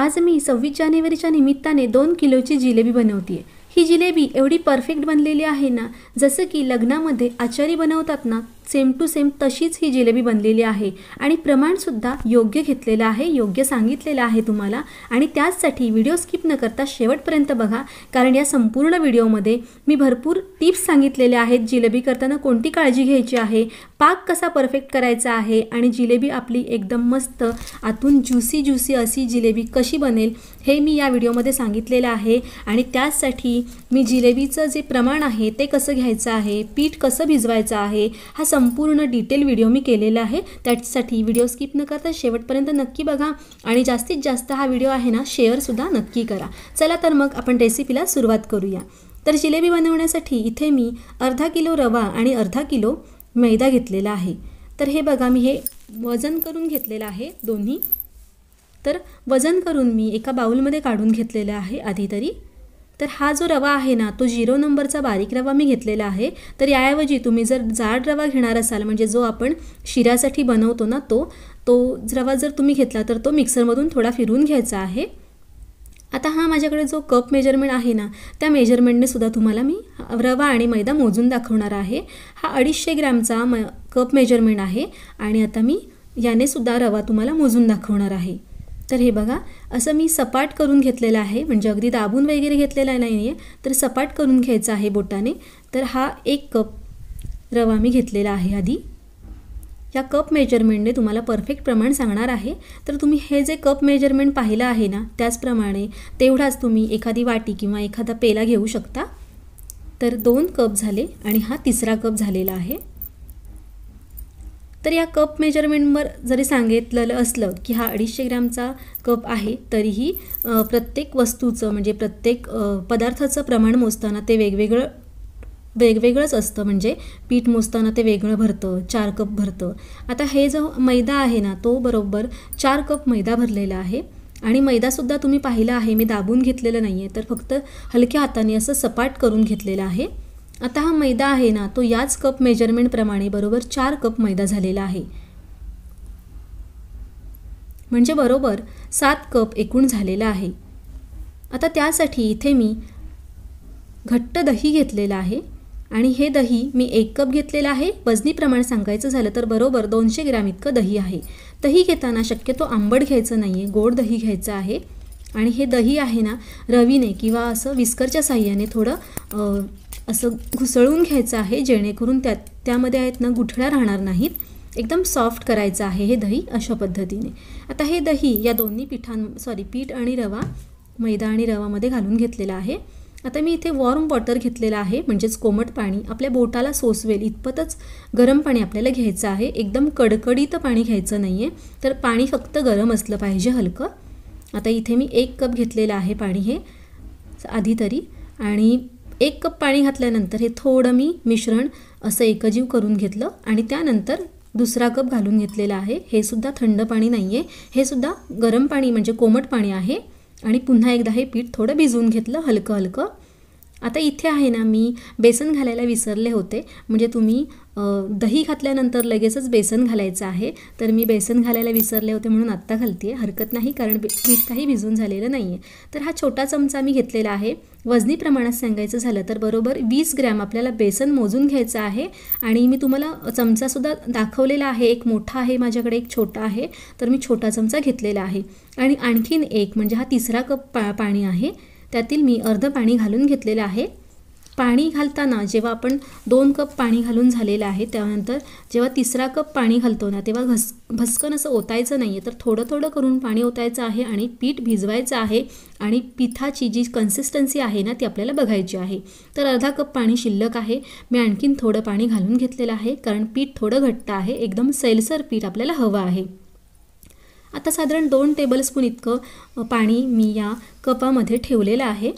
आज मी 26 जानेवारीच्या निमित्ताने 2 किलोची जिलेबी बनवते। ही जिलेबी एवढी परफेक्ट बनलेली आहे ना, जसं की लग्नामध्ये आचारी बनवतात ना, सेम टू सेम तशीच ही जिलेबी बनलेली आहे आणि प्रमाण सुद्धा योग्य घेतलेलं आहे, योग्य सांगितलेलं आहे तुम्हाला। आणि त्यासाठी व्हिडिओ स्किप न करता शेवटपर्यंत बघा, कारण या संपूर्ण व्हिडिओमध्ये मी भरपूर टिप्स सांगितलेले आहेत। जिलेबी करताना कोणती काळजी घ्यायची आहे, पाक कसा परफेक्ट करायचा आहे आणि जिलेबी आपली एकदम मस्त आतून ज्यूसी अशी जिलेबी कशी बनेल हे मी या व्हिडिओमध्ये सांगितलेलं आहे। आणि त्यासाठी मी जिलेबीचं जे प्रमाण आहे ते कसं घ्यायचं आहे, पीठ कसं भिजवायचं आहे, हा संपूर्ण डिटेल व्हिडिओ मी केलेला आहे। त्यासाठी व्हिडिओ स्किप न करता शेवटपर्यंत नक्की बघा आणि जास्तीत जास्त हा व्हिडिओ आहे ना शेअर सुद्धा नक्की करा। चला तर मग आपण रेसिपीला सुरुवात करूया। तर जिलेबी बनवण्यासाठी इथे मी अर्धा किलो रवा आणि अर्धा किलो मैदा घेतलेला आहे। तर हे बघा, मी हे वजन करून घेतलेलं आहे दोन्ही। तर वजन करून मी एका बाउलमध्ये काढून घेतलेला आहे आधी तरी। तर हा जो रवा आहे ना, तो 0 नंबरचा बारीक रवा मी घेतलेला आहे। तर याऐवजी तुम्ही जर जाड रवा घेणार असाल, म्हणजे जो आपण शिऱ्यासाठी बनवतो ना, तो रवा जर तुम्ही घेतला तर तो मिक्सरमधून थोडा फिरवून घ्यायचा आहे। आता हा माझ्याकडे जो कप मेजरमेंट आहे ना, त्या मेजरमेंटने सुद्धा तुम्हाला मी रवा आणि मैदा मोजून दाखवणार आहे। हा 250 ग्रॅमचा कप मेजरमेंट आहे आणि आता मी याने सुद्धा रवा तुम्हाला मोजून दाखवणार आहे। तर हे बघा, असं मी सपाट करून घेतलेला आहे, म्हणजे अगदी दाबून वगैरे घेतलेला नाही आहे, तर सपाट करून घ्यायचा आहे बोटाने। तर हा 1 कप रवा मी घेतलेला आहे आधी। या कप मेजरमेंटने तुम्हाला परफेक्ट प्रमाण सांगणार आहे। तर तुम्ही हे जे कप मेजरमेंट पाहिलं आहे ना, त्याचप्रमाणे तेवढाच तुम्ही एखादी वाटी किंवा एखादा पेला घेऊ शकता। तर 2 कप झाले आणि हा 3रा कप झालेला आहे। तर या कप मेजरमेंटवर जरी सांगितलेलं असलं की हा 250 ग्रॅमचा कप आहे, तरीही प्रत्येक वस्तूचं म्हणजे प्रत्येक पदार्थाचं प्रमाण मोजताना ते वेगवेगळंच असतं। म्हणजे पीठ मोजताना ते वेगळं भरतं, 4 कप भरतं। आता हे जो मैदा आहे ना, तो बरोबर 4 कप मैदा भरलेला आहे। आणि मैदासुद्धा तुम्ही पाहिलं आहे, मी दाबून घेतलेलं नाही आहे, तर फक्त हलक्या हाताने असं सपाट करून घेतलेलं आहे। आता हा मैदा आहे ना, तो याच कप मेजरमेंटप्रमाणे बरोबर 4 कप मैदा झालेला आहे, म्हणजे बरोबर 7 कप एकूण झालेला आहे। आता त्यासाठी इथे मी घट्ट दही घेतलेलं आहे आणि हे दही मी 1 कप घेतलेलं आहे। वजनी प्रमाण सांगायचं झालं तर बरोबर 200 ग्रॅम इतकं दही आहे। दही घेताना शक्यतो आंबट घ्यायचं नाही आहे, गोड दही घ्यायचं आहे। आणि हे दही आहे ना, रवीने किंवा असं विस्करच्या साह्याने थोडं असं घुसळून घ्यायचं आहे, जेणेकरून त्यामध्ये आहेत ना गुठळ्या राहणार नाहीत। एकदम सॉफ्ट करायचं आहे हे दही अशा पद्धतीने। आता हे दही या दोन्ही पीठ आणि रवा, मैदा आणि रवामध्ये घालून घेतलेला आहे। आता मी इथे वॉर्म वॉटर घेतलेला आहे, म्हणजेच कोमट पाणी, आपल्या बोटाला सोसवेल इतपतच गरम पाणी आपल्याला घ्यायचं आहे। एकदम कडकडीत पाणी घ्यायचं नाही आहे, तर पाणी फक्त गरम असलं पाहिजे, हलकं। आता इथे मी 1 कप घेतलेलं आहे पाणी हे आधी तरी, आणि 1 कप पाणी घातल्यानंतर हे थोडं मी मिश्रण असं एकजीव करून घेतलं आणि त्यानंतर 2रा कप घालून घेतलेला आहे। हे सुद्धा थंड पाणी नाही आहे, हे सुद्धा गरम पाणी म्हणजे कोमट पाणी आहे। आणि पुन्हा एकदा हे पीठ थोडं भिजवून घेतलं हलकं। आता इथे आहे ना, मी बेसन घालायला विसरले होते, म्हणजे तुम्ही दही घातल्यानंतर लगेचच बेसन घालायचं आहे। तर मी बेसन घालायला विसरले होते म्हणून आत्ता घालते, हरकत नाही, कारण पीठ काही भिजून झालेलं नाही आहे। तर हा छोटा चमचा मी घेतलेला आहे। वजनी प्रमाणात सांगायचं झालं तर बरोबर 20 ग्रॅम आपल्याला बेसन मोजून घ्यायचं आहे। आणि मी तुम्हाला चमचासुद्धा दाखवलेला आहे, एक मोठा आहे माझ्याकडे, एक छोटा आहे, तर मी छोटा चमचा घेतलेला आहे। आणि आणखीन एक म्हणजे हा 3रा कप पाणी आहे, त्यातील मी अर्ध पाणी घालून घेतलेलं आहे। पाणी घालताना जेव्हा आपण 2 कप पाणी घालून झालेलं आहे, त्यानंतर जेव्हा 3रा कप पाणी घालतो ना, तेव्हा भस्कन असं ओतायचं नाही आहे, तर थोडं करून पाणी ओतायचं आहे आणि पीठ भिजवायचं आहे। आणि पिठाची जी कन्सिस्टन्सी आहे ना, ती आपल्याला बघायची आहे। तर अर्धा कप पाणी शिल्लक आहे, मी आणखीन थोडं पाणी घालून घेतलेलं आहे, कारण पीठ थोडं घट्ट आहे, एकदम सैलसर पीठ आपल्याला हवं आहे। आता साधारण 2 टेबलस्पून इतकं पाणी मी या कपामध्ये ठेवलेलं आहे।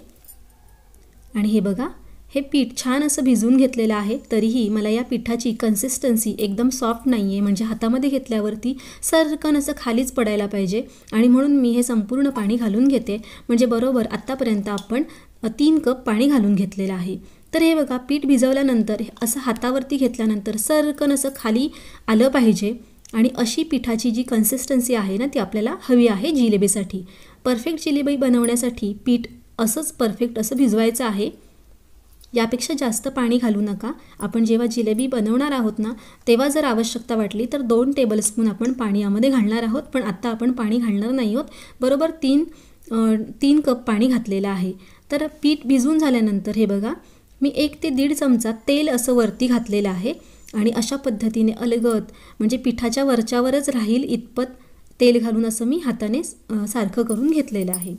आणि हे बघा, हे पीठ छान असं भिजवून घेतलेलं आहे, तरीही मला या पिठाची कन्सिस्टन्सी एकदम सॉफ्ट नाही आहे, म्हणजे हातामध्ये घेतल्यावरती सरकन असं खालीच पडायला पाहिजे। आणि म्हणून मी हे संपूर्ण पाणी घालून घेते, म्हणजे बरोबर आत्तापर्यंत आपण 3 कप पाणी घालून घेतलेलं आहे। तर हे बघा, पीठ भिजवल्यानंतर असं हातावरती घेतल्यानंतर सरकन असं खाली आलं पाहिजे। आणि अशी पिठाची जी कन्सिस्टन्सी आहे ना, ती आपल्याला हवी आहे जिलेबीसाठी। परफेक्ट जिलेबी बनवण्यासाठी पीठ असंच परफेक्ट असं भिजवायचं आहे. यापेक्षा जास्त पाणी घालू नका. आपण जेव्हा जिलेबी बनवणार आहोत ना, तेव्हा जर आवश्यकता वाटली तर 2 टेबलस्पून आपण पाणी यामध्ये घालणार आहोत, पण आत्ता आपण पाणी घालणार नाही आहोत. बरोबर 3 कप पाणी घातलेलं आहे. तर पीठ भिजून झाल्यानंतर हे बघा, मी 1 ते 1.5 चमचा तेल असं वरती घातलेलं आहे आणि अशा पद्धतीने अलगद म्हणजे पिठाच्या वरच्यावरच राहील इतपत तेल घालून असं मी हाताने सारखं करून घेतलेलं आहे.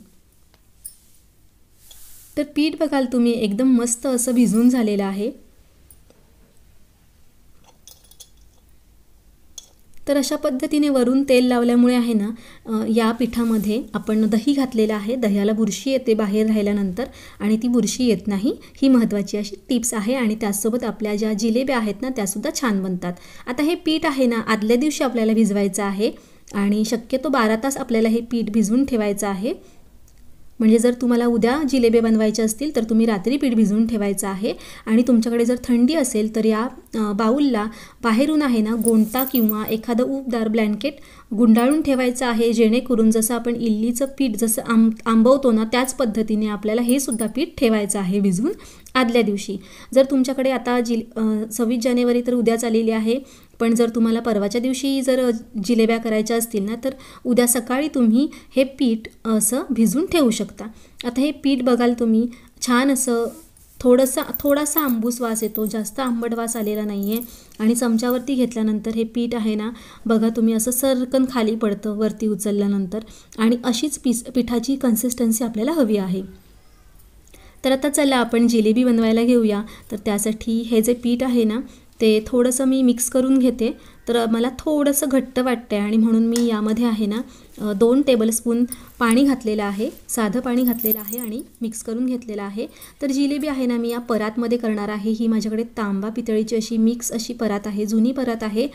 तर पीठ बघाल तुम्ही एकदम मस्त असं भिजून झालेलं आहे. तर अशा पद्धतीने वरून तेल लावल्यामुळे आहे ना, या पिठामध्ये आपण दही घातलेलं आहे. दह्याला बुरशी येते बाहेर राहिल्यानंतर आणि ती बुरशी येत नाही. ही महत्त्वाची अशी टिप्स आहे आणि त्याचसोबत आपल्या ज्या जिलेब्या आहेत ना, त्यासुद्धा छान बनतात. आता हे पीठ आहे ना, आदल्या दिवशी आपल्याला भिजवायचं आहे आणि शक्यतो 12 तास आपल्याला हे पीठ भिजवून ठेवायचं आहे. म्हणजे जर तुम्हाला उद्या जिलेबे बनवायचे असतील तर तुम्ही रात्री पीठ भिजवून ठेवायचं आहे. आणि तुमच्याकडे जर थंडी असेल तर या बाऊलला बाहेरून आहे ना, गोंटा किंवा एखादं उबदार ब्लँकेट गुंडाळून ठेवायचं आहे, जेणेकरून जसं आपण इडलीचं पीठ जसं आंबवतो ना, त्याच पद्धतीने आपल्याला हे सुद्धा पीठ ठेवायचं आहे भिजवून आदल्या दिवशी. जर तुमच्याकडे आता 26 जानेवारी तर उद्याच आलेली आहे, पण जर तुम्हाला परवाच्या दिवशी जर जिलेब्या करायच्या असतील ना, तर उद्या सकाळी तुम्ही हे पीठ असं भिजवून ठेवू शकता. आता हे पीठ बघाल तुम्ही छान असं थोडासा आंबूस वास येतो, जास्त आंबट वास आलेला नाही आहे. आणि चमच्यावरती घेतल्यानंतर हे पीठ आहे ना, बघा तुम्ही असं सरकन खाली पडतं वरती उचलल्यानंतर. आणि अशीच पिठाची कन्सिस्टन्सी आपल्याला हवी आहे. तर आता चला आपण जिलेबी बनवायला घेऊया. तर त्यासाठी हे जे पीठ आहे ना, ते थोडंसं मी मिक्स करून घेते. तर मला थोडंसं घट्ट वाटतं आहे आणि म्हणून मी यामध्ये आहे ना 2 टेबलस्पून पाणी घातलेलं आहे, साधं पाणी घातलेलं आहे आणि मिक्स करून घेतलेलं आहे. तर जिलेबी आहे ना, मी या परातमध्ये करणार आहे. ही माझ्याकडे तांबा पितळीची अशी मिक्स अशी परात आहे, जुनी परात आहे.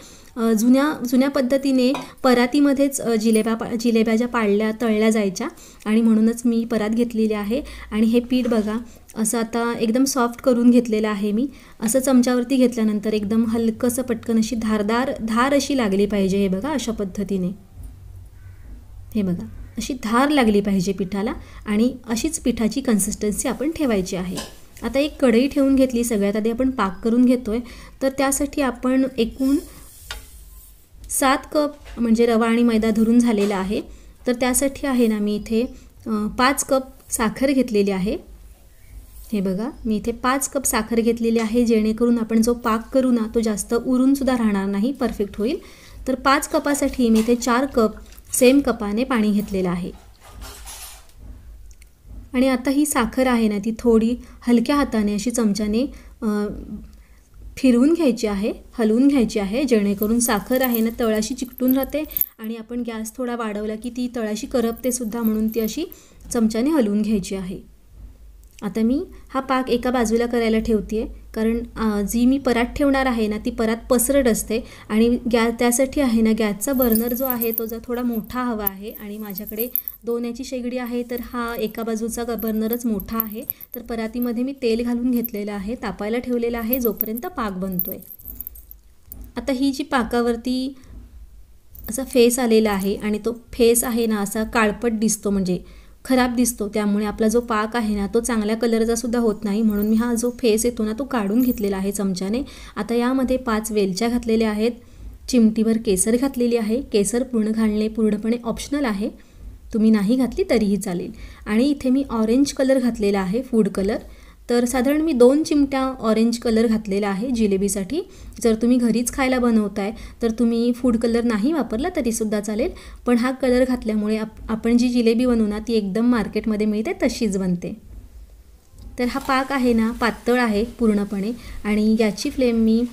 जुन्या पद्धतीने परातीमध्येच जिलेब्या ज्या तळल्या जायच्या आणि म्हणूनच मी परात घेतलेली आहे. आणि हे पीठ बघा असं आता एकदम सॉफ्ट करून घेतलेलं आहे मी. असं चमच्यावरती घेतल्यानंतर एकदम हलकंसं पटकन अशी धार अशी लागली पाहिजे. हे बघा अशा पद्धतीने, हे बघा अशी धार लागली पाहिजे पिठाला आणि अशीच पिठाची कन्सिस्टन्सी आपण ठेवायची आहे. आता एक कढई ठेवून घेतली. सगळ्यात आधी आपण पाक करून घेतोय. तर त्यासाठी आपण एकूण 7 कप म्हणजे रवा आणि मैदा धरून झालेला आहे. तर त्यासाठी आहे ना, मी इथे 5 कप साखर घेतलेली आहे. हे बघा मी इथे 5 कप साखर घेतलेली आहे, जेणेकरून आपण जो पाक करू ना, तो जास्त उरूनसुद्धा राहणार नाही, परफेक्ट होईल. तर 5 कपासाठी मी इथे 4 कप सेम कपाने पाणी घेतलेलं आहे. आणि आता ही साखर आहे ना, ती थोडी हलक्या हाताने अशी चमच्याने फिरवून घ्यायची आहे, हलवून घ्यायची आहे, जेणेकरून साखर आहे ना तळाशी चिकटून राहते. आणि आपण गॅस थोडा वाढवला की ती तळाशी करपते सुद्धा, म्हणून ती अशी चमच्याने हलवून घ्यायची आहे. आता मी हा पाक एका बाजूला करायला ठेवते आहे, कारण जी मी परात ठेवणार आहे ना, ती परात पसरट असते आणि त्यासाठी आहे ना, गॅसचा बर्नर जो आहे तो जर थोडा मोठा हवा आहे. आणि माझ्याकडे 2 याची शेगडी आहे, तर हा एका बाजूचा बर्नरच मोठा आहे. तर परातीमध्ये मी तेल घालून घेतलेलं आहे, तापायला ठेवलेलं आहे, जोपर्यंत पाक बनतो आहे. आता ही जी पाकावरती असा फेस आलेला आहे आणि तो फेस आहे ना असा काळपट दिसतो, म्हणजे खराब दिसतो. त्यामुळे आपला जो पाक आहे ना, तो चांगल्या कलरचा सुद्धा होत नाही, म्हणून मी हा जो फेस येतो ना, तो काढून घेतलेला आहे चमच्याने. आता यामध्ये 5 वेलच्या घातलेल्या आहेत, चिमटीभर केसर घातलेली आहे. केसर घालणे पूर्णपणे ऑप्शनल आहे, तुम्ही नाही घातली तरीही चालेल. आणि इथे मी ऑरेंज कलर घातलेला आहे, फूड कलर. तर साधारण मी 2 चिमट्या ऑरेंज कलर घातलेला आहे जिलेबीसाठी. जर तुम्ही घरीच खायला बनवताय तर तुम्ही फूड कलर नाही वापरला तरीसुद्धा चालेल, पण हा कलर घातल्यामुळे आपण जी जिलेबी बनवू ना, ती एकदम मार्केटमध्ये मिळते तशीच बनते. तर हा पाक आहे ना पातळ आहे पूर्णपणे आणि याची फ्लेम मी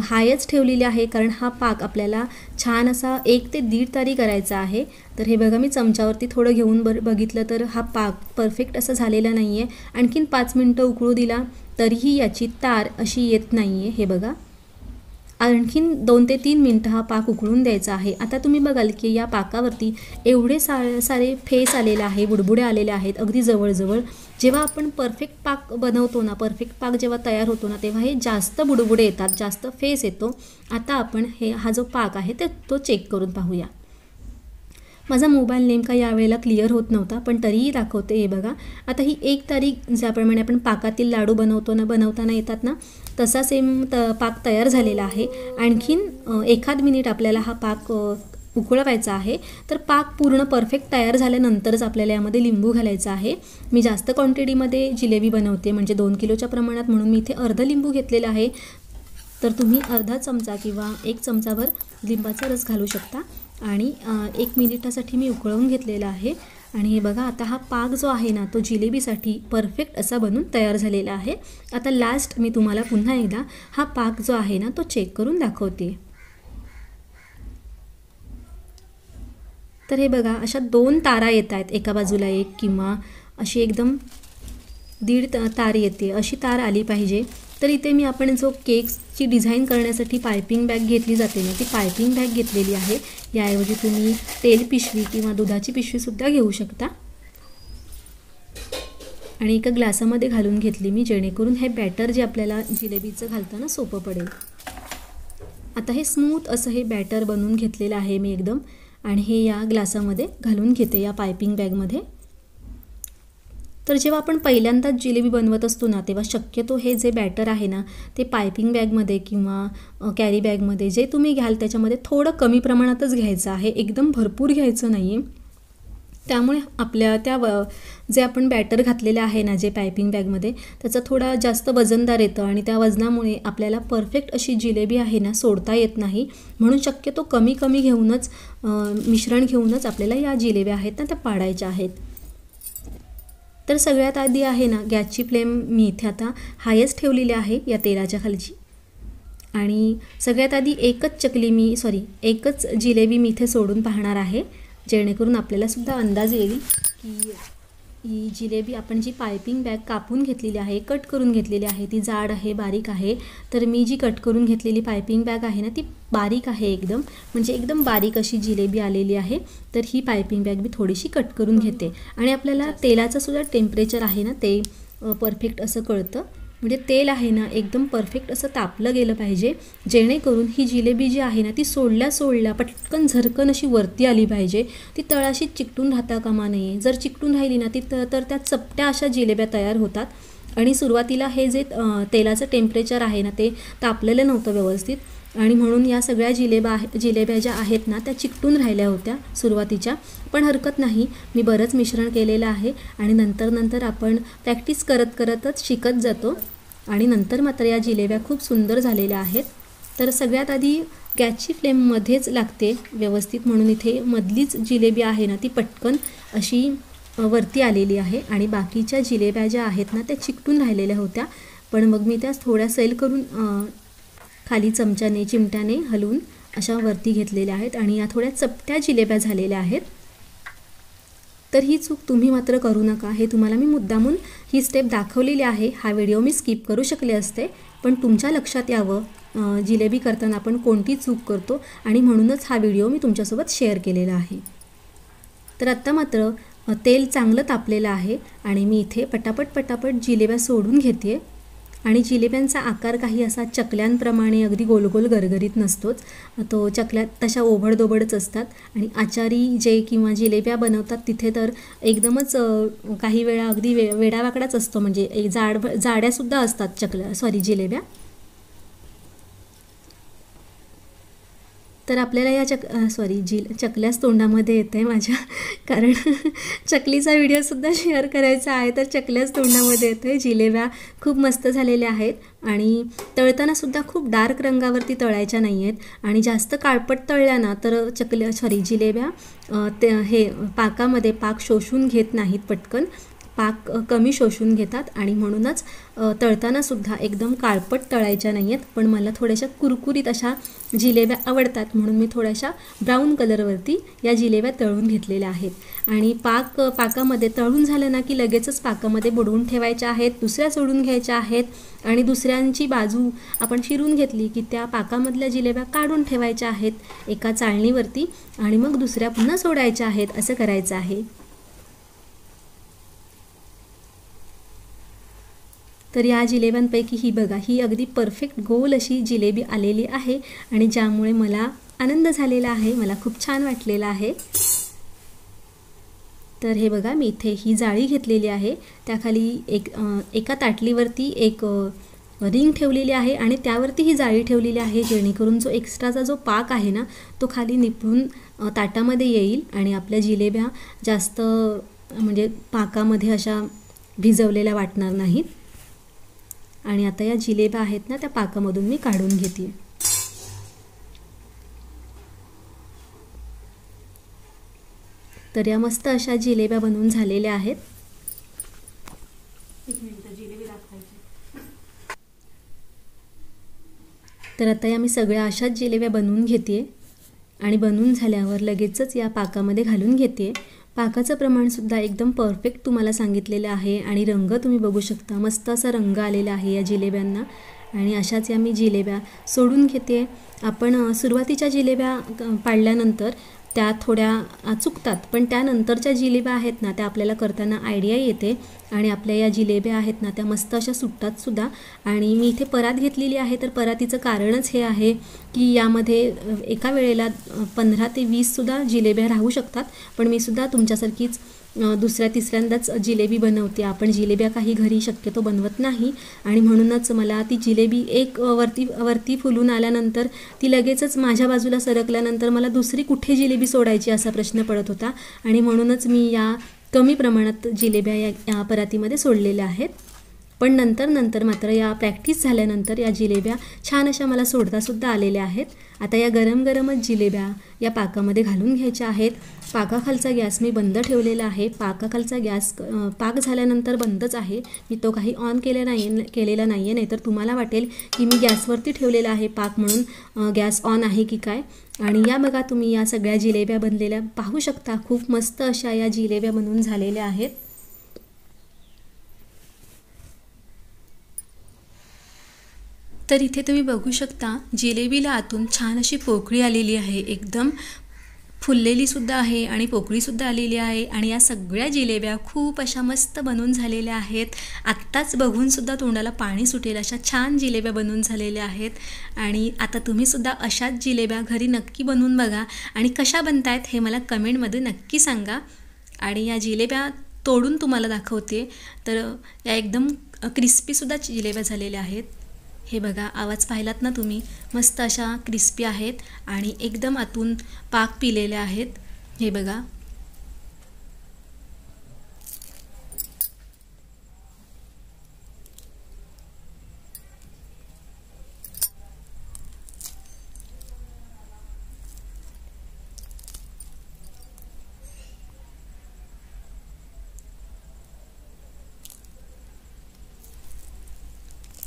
हायच ठेवलेली आहे, कारण हा पाक आपल्याला छान असा 1 ते 1.5 तारी करायचा आहे. तर हे बघा मी चमच्यावरती थोडं घेऊन बघितलं तर हा पाक परफेक्ट असा झालेला नाही आहे. आणखीन 5 मिनटं उकळू दिला तरीही याची तार अशी येत नाही आहे. हे बघा आणखीन 2 ते 3 मिनटं हा पाक उकळून द्यायचा आहे. आता तुम्ही बघाल की या पाकावरती एवढे सारे फेस आलेले आहे, बुडबुडे आलेले आहेत अगदी जवळजवळ. जेव्हा आपण परफेक्ट पाक बनवतो ना, परफेक्ट पाक जेव्हा तयार होतो ना, तेव्हा हे जास्त बुडबुडे येतात, जास्त फेस येतो. आता आपण हा जो पाक आहे तो चेक करून पाहूया. माझा मोबाईल नेमका यावेळेला क्लिअर होत नव्हता, पण तरीही दाखवते. हे बघा, आता ही 1 तारीख ज्याप्रमाणे आपण पाकातील लाडू बनवताना येतात ना, तसा सेम पाक तयार झालेला आहे. आणखीन 1 मिनिट आपल्याला हा पाक उकळवायचा आहे. तर पाक पूर्ण परफेक्ट तयार झाल्यानंतरच आपल्याला यामध्ये लिंबू घालायचा आहे. मी जास्त क्वांटिटीमध्ये जिलेबी बनवते, म्हणजे 2 किलोच्या प्रमाणात, म्हणून मी इथे अर्धा लिंबू घेतलेला आहे. तर तुम्ही अर्धा चमचा किंवा 1 चमचाभर लिंबाचा रस घालू शकता. आणि 1 मिनिटासाठी मी उकळवून घेतलेला आहे. आणि हे बघा, आता हा पाक जो आहे ना, तो जिलेबीसाठी परफेक्ट असा बनून तयार झालेला आहे. आता लास्ट मी तुम्हाला पुन्हा एकदा हा पाक जो आहे ना, तो चेक करून दाखवते. तर हे बघा, अशा 2 तारा येत आहेत, एका बाजूला एक, किंवा अशी एकदम 1.5 तार येते, अशी तार आली पाहिजे. तर इथे मी आपण जो केक्सची डिझाईन करण्यासाठी पायपिंग बॅग घेतली जाते ना, ती पायपिंग बॅग घेतलेली आहे. याऐवजी तुम्ही तेल पिशवी किंवा दुधाची पिशवीसुद्धा घेऊ शकता. आणि एका ग्लासामध्ये घालून घेतली मी, जेणेकरून हे बॅटर जे आपल्याला जिलेबीचं घालताना सोपं पडेल. आता हे स्मूथ असं हे बॅटर बनवून घेतलेलं आहे मी एकदम. आणि हे या ग्लासामध्ये घालून घेते, या पायपिंग बॅगमध्ये. तर जेव्हा आपण पहिल्यांदाच जिलेबी बनवत असतो ना, तेव्हा शक्यतो हे जे बॅटर आहे ना, ते पायपिंग बॅगमध्ये किंवा कॅरी बॅगमध्ये जे तुम्ही घ्याल त्याच्यामध्ये थोडं कमी प्रमाणातच घ्यायचं आहे, एकदम भरपूर घ्यायचं नाही आहे. त्यामुळे आपल्या जे आपण बॅटर घातलेलं आहे ना, जे पायपिंग बॅगमध्ये, त्याचं थोडा जास्त वजनदार येतं आणि त्या वजनामुळे आपल्याला परफेक्ट अशी जिलेबी आहे ना, सोडता येत नाही. म्हणून शक्यतो कमी घेऊनच, मिश्रण घेऊनच आपल्याला या जिलेब्या आहेत ना, त्या पाडायच्या आहेत. तर सगळ्यात आधी आहे ना, गॅसची फ्लेम मी इथे आता हायच ठेवलेली आहे या तेलाच्या खालची. आणि सगळ्यात आधी एकच जिलेबी मी इथे सोडून पाहणार आहे, जेणेकरून आपल्याला सुद्धा अंदाज येईल की ही जिलेबी आपण जी पायपिंग बॅग कापून घेतलेली आहे, कट करून घेतलेली आहे, ती जाड आहे, बारीक आहे. तर मी जी कट करून घेतलेली पायपिंग बॅग आहे ना, ती बारीक आहे एकदम, म्हणजे एकदम बारीक अशी जिलेबी आलेली आहे. तर ही पायपिंग बॅग मी थोडीशी कट करून घेते. आणि आपल्याला तेलाचं सुद्धा टेम्परेचर आहे ना, ते परफेक्ट असं कळतं. म्हणजे तेल आहे ना, एकदम परफेक्ट असं तापलं गेलं पाहिजे, जेणेकरून ही जिलेबी जी आहे ना, ती सोडल्या पटकन झरकन अशी वरती आली पाहिजे. ती तळाशी चिकटून राहता कामा नये. जर चिकटून राहिली ना ती तर त्या चपट्या अशा जिलेब्या तयार होतात. आणि सुरुवातीला हे जे तेलाचं टेम्परेचर आहे ना, ते तापलेलं नव्हतं व्यवस्थित, आणि म्हणून या सगळ्या जिलेब्या ज्या आहेत ना, त्या चिकटून राहिल्या होत्या सुरुवातीच्या. पण हरकत नाही, मी बरंच मिश्रण केलेलं आहे आणि नंतर आपण प्रॅक्टिस करतच शिकत जातो. आणि नंतर मात्र या जिलेब्या खूप सुंदर झालेल्या आहेत. तर सगळ्यात आधी गॅसची फ्लेम मध्येच लागते व्यवस्थित, म्हणून इथे मधलीच जिलेबी आहे ना, ती पटकन अशी वरती आलेली आहे. आणि बाकीच्या जिलेब्या ज्या आहेत ना, त्या चिकटून राहिलेल्या होत्या. पण मग मी त्या थोड्या सैल करून खाली चिमट्याने हलवून अशा वरती घेतलेल्या आहेत. आणि या थोड्या चपट्या जिलेब्या झालेल्या आहेत. तर ही चूक तुम्ही मात्र करू नका. हे तुम्हाला मी मुद्दामून ही स्टेप दाखवलेली आहे. हा व्हिडिओ मी स्किप करू शकले असते, पण तुमच्या लक्षात यावं जिलेबी करताना आपण कोणती चूक करतो, आणि म्हणूनच हा व्हिडिओ मी तुमच्यासोबत शेअर केलेला आहे. तर आत्ता मात्र तेल चांगलं तापलेलं आहे आणि मी इथे पटापट जिलेब्या सोडून घेते. आणि जिलेब्यांचा आकार काही असा चकल्यांप्रमाणे अगदी गोल गरगरीत नसतोच. तो चकल्या तशा ओबडधोबडच असतात. आणि आचारी जे किंवा जिलेब्या बनवतात तिथे तर एकदमच काही वेळा अगदी वेडावाकडाच असतो, म्हणजे जाड्यासुद्धा असतात जिलेब्या. तर आपल्याला या चकल्याच तोंडामध्ये येत आहे माझ्या, कारण चकलीचा व्हिडिओसुद्धा शेअर करायचा आहे, तर चकल्याच तोंडामध्ये येत आहे. जिलेब्या खूप मस्त झालेल्या आहेत आणि तळतानासुद्धा खूप डार्क रंगावरती तळायच्या नाही आहेत. आणि जास्त काळपट तळल्या ना तर जिलेब्या हे पाकामध्ये पाक शोषून घेत नाहीत, पटकन पाक कमी शोषून घेतात. आणि म्हणूनच तळतानासुद्धा एकदम काळपट तळायच्या नाही आहेत. पण मला थोड्याशा कुरकुरीत अशा जिलेब्या आवडतात, म्हणून मी थोड्याशा ब्राऊन कलरवरती या जिलेब्या तळून घेतलेल्या आहेत. आणि पाकामध्ये तळून झालं ना की लगेचच पाकामध्ये बुडवून ठेवायच्या आहेत, दुसऱ्या सोडून घ्यायच्या आहेत. आणि दुसऱ्यांची बाजू आपण शिरून घेतली की त्या पाकामधल्या जिलेब्या काढून ठेवायच्या आहेत एका चाळणीवरती, आणि मग दुसऱ्या पुन्हा सोडायच्या आहेत. असं करायचं आहे. तर या जिलेब्यांपैकी ही बघा, ही अगदी परफेक्ट गोल अशी जिलेबी आलेली आहे आणि ज्यामुळे मला आनंद झालेला आहे, मला खूप छान वाटलेला आहे. तर हे बघा मी इथे ही जाळी घेतलेली आहे, त्याखाली एका ताटलीवरती एक रिंग ठेवलेली आहे आणि त्यावरती ही जाळी ठेवलेली आहे, जेणेकरून जो एक्स्ट्राचा जो पाक आहे ना तो खाली निपळून ताटामध्ये येईल आणि आपल्या जिलेब्या जास्त म्हणजे पाकामध्ये अशा भिजवलेल्या वाटणार नाहीत. आणि आता या जिलेब्या आहेत ना त्या पाकामधून मी काढून घेते. तर या मस्त अशा जिलेब्या बनवून झालेल्या आहेत. तर आता या मी सगळ्या अशाच जिलेब्या बनवून घेते आणि बनवून झाल्यावर लगेचच या पाकामध्ये घालून घेते. पाकाचं प्रमाणसुद्धा एकदम परफेक्ट तुम्हाला सांगितलेलं आहे आणि रंग तुम्ही बघू शकता, मस्त असा रंग आलेला आहे या जिलेब्यांना. आणि अशाच या मी जिलेब्या सोडून घेते. आपण सुरुवातीच्या जिलेब्या पाडल्यानंतर त्या थोड्या चुकतात, पण त्यानंतरच्या जिलेब्या आहेत ना त्या आपल्याला करताना आयडिया येते आणि आपल्या या जिलेब्या आहेत ना त्या मस्त अशा सुटतात सुद्धा. आणि मी इथे परात घेतलेली आहे, तर परातीचं कारणच हे आहे की यामध्ये एका वेळेला 15 ते 20 सुद्धा जिलेब्या राहू शकतात. पण मी सुद्धा तुमच्यासारखीच दुसऱ्या तिसऱ्यांदाच जिलेबी बनवते. आपण जिलेब्या काही घरी शक्यतो बनवत नाही आणि म्हणूनच मला ती जिलेबी एक वरती फुलून आल्यानंतर ती लगेचच माझ्या बाजूला सरकल्यानंतर मला दुसरी कुठे जिलेबी सोडायची असा प्रश्न पडत होता आणि म्हणूनच मी या कमी प्रमाणात जिलेब्या या परातीमध्ये सोडलेल्या आहेत. पण नंतर मात्र या प्रॅक्टिस झाल्यानंतर या जिलेब्या छान अशा मला सोडतासुद्धा आलेल्या आहेत. आता या गरमच जिलेब्या या पाकामध्ये घालून घ्यायच्या आहेत. पाकाखालचा गॅस मी बंद ठेवलेला आहे. पाकाखालचा गॅस पाक झाल्यानंतर बंदच आहे, मी तो काही ऑन केलेला नाही आहे. नाहीतर तुम्हाला वाटेल की मी गॅसवरती ठेवलेला आहे पाक म्हणून गॅस ऑन आहे की काय. आणि या बघा तुम्ही या सगळ्या जिलेब्या बनलेल्या पाहू शकता. खूप मस्त अशा या जिलेब्या बनवून झालेल्या आहेत. तर इथे तुम्ही बघू शकता जिलेबीला आतून छान अशी पोकळी आलेली आहे, एकदम फुललेली सुद्धा आहे आणि पोकळी सुद्धा आलेली आहे. आणि या सगळ्या जिलेब्या खूप अशा मस्त बनवून झालेल्या आहेत. आत्ताच बघून सुद्धा तोंडाला पाणी सुटेल अशा छान जिलेब्या बनवून झालेल्या आहेत. आणि आता तुम्ही सुद्धा अशाच जिलेब्या घरी नक्की बनवून बघा आणि कशा बनतायत हे मला कमेंटमध्ये नक्की सांगा. आणि या जिलेब्या तोडून तुम्हाला दाखवते, तर या एकदम क्रिस्पीसुद्धा जिलेब्या झालेल्या आहेत. हे बघा, आवाज पाहिलात ना तुम्ही, मस्त अशा क्रिस्पी आहेत आणि एकदम आतून पाक पिलेले आहेत. हे बघा,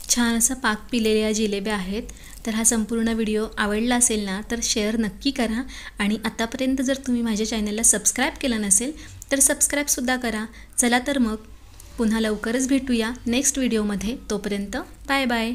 छान असा पाक पिलेल्या जिलेब्या आहेत. तर हा संपूर्ण व्हिडिओ आवडला असेल ना तर शेअर नक्की करा आणि आतापर्यंत जर तुम्ही माझ्या चॅनलला सबस्क्राईब केलं नसेल तर सबस्क्राईबसुद्धा करा. चला तर मग पुन्हा लवकरच भेटूया नेक्स्ट व्हिडिओमध्ये. तोपर्यंत बाय बाय.